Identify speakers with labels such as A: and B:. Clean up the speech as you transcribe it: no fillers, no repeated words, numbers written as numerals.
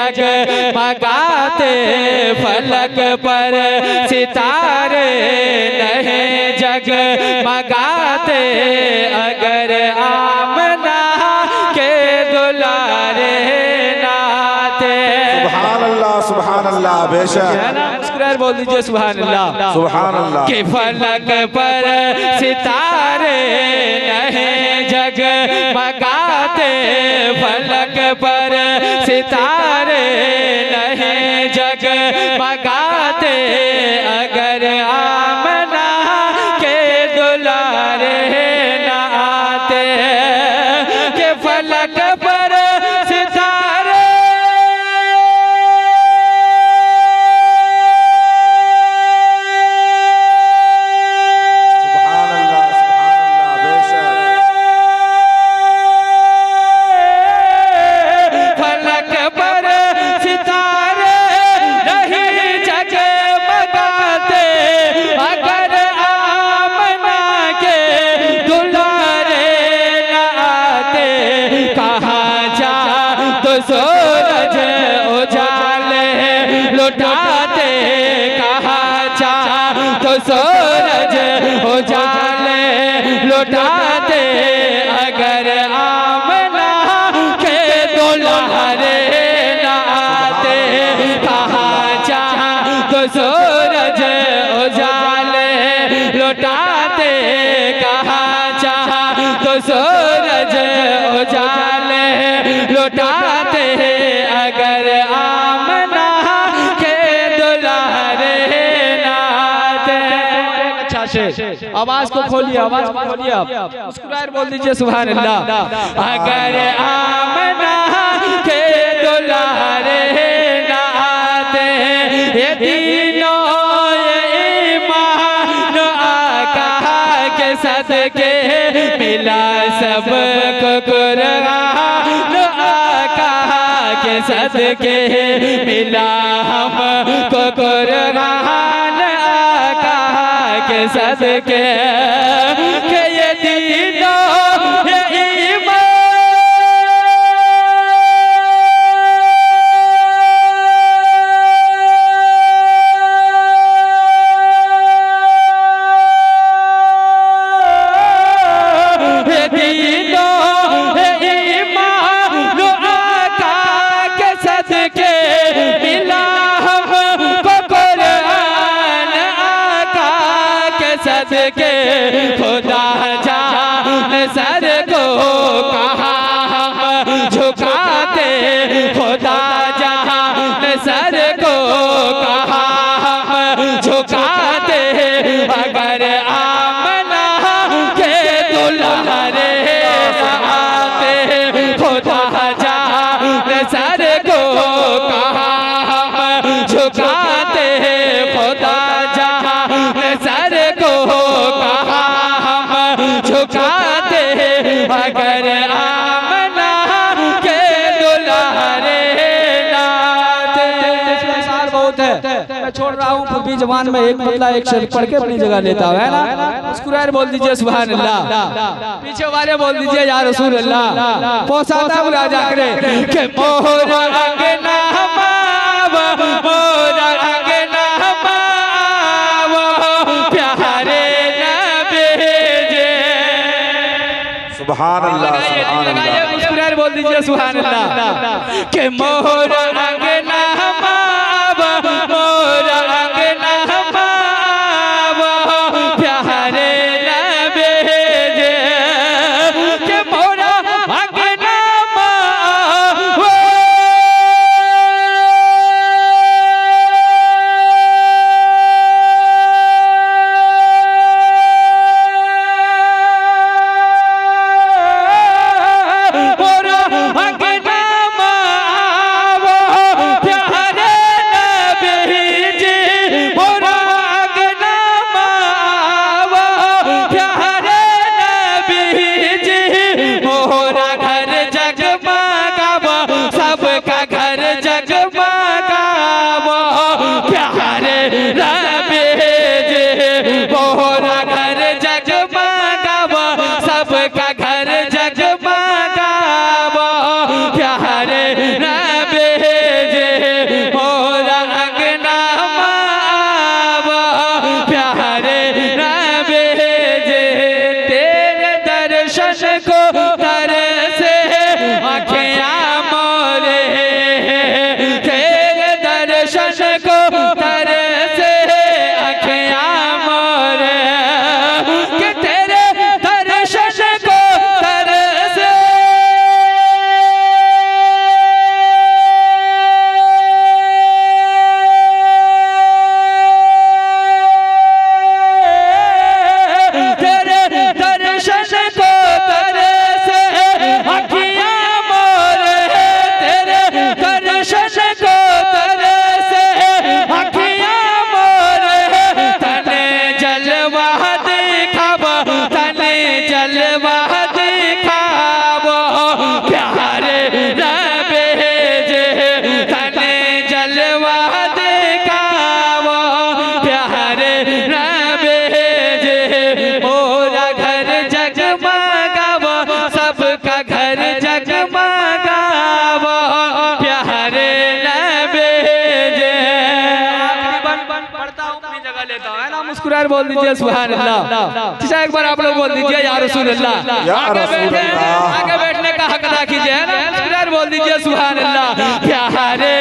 A: जग मगाते फलक पर सितारे नहीं जग मगाते अगर आमना के दुलारे नाते।
B: सुभान अल्लाह बेशक
A: मुस्कुराए बोल दीजिए सुभान अल्लाह
B: सुभान अल्लाह।
A: के फलक पर सितारे नहीं जग मगाते फलक पर सितारे नहीं जग मगाते अगर आमना के दुलारे न आते के फलक पर सितारे सूरज उजाले लुटाते कहाँ चाह तो सूरज उजाले लुटाते अगर आमना के दुलारे न आते कहाँ चाह तो सूरज उजाले लुटाते कहाँ चाह तो सूरज उजाले लुटाते अगर आमना के दुलारे नाते। अच्छा से आवाज को खोलिए आवाज को खोलिए आप मुस्कुराए बोल दीजिए सुभान अल्लाह। अगर आमना के दुलारे नाते ये तीनों ईमान आका के सदके मिला सबको कुर्बान आका के सदके मिला हमको कुर्बान आका के सदके के ये तीनों ईमान सदके खुदा जान सर को कहाँ हम झुकाते खुदा जान सर को कहाँ हम झुकाते अगर आमना के दुलारे आते खुदा जान सर को कहाँ हम झुकाते खुदा जान सर को कहाँ हम झुकाते अगर आमना के दुलारे नाते। बहुत है मैं छोड़ रहा हूँ पूर्वी जबान में एक मतलब एक शेर पढ़ के अपनी जगह लेता हूँ है ना। मुस्कुराए बोल दीजिए सुभान अल्लाह। पीछे वाले बोल दीजिए या रसूल अल्लाह। पहुँचाता बुला जाकर के मोहर अंगना मोर अंगना प्यारे
B: सुभान अल्लाह।
A: मुस्कुराए बोल दीजिए सुभान अल्लाह। के मोर अंगना मोर अंगना प्यारे नबी के मोर अंगना गावो प्यारे नबी जे। पढ़ता हूँ अपनी जगह लेता हूँ, है ना? मुस्कुरा बोल दीजिए सुभान अल्लाह। अच्छा एक बार आप लोग बोल दीजिए या रसूल अल्लाह। आगे बैठने का हक अदा कीजिए, है ना? मुस्कुरा बोल दीजिए सुभान अल्लाह। प्यारे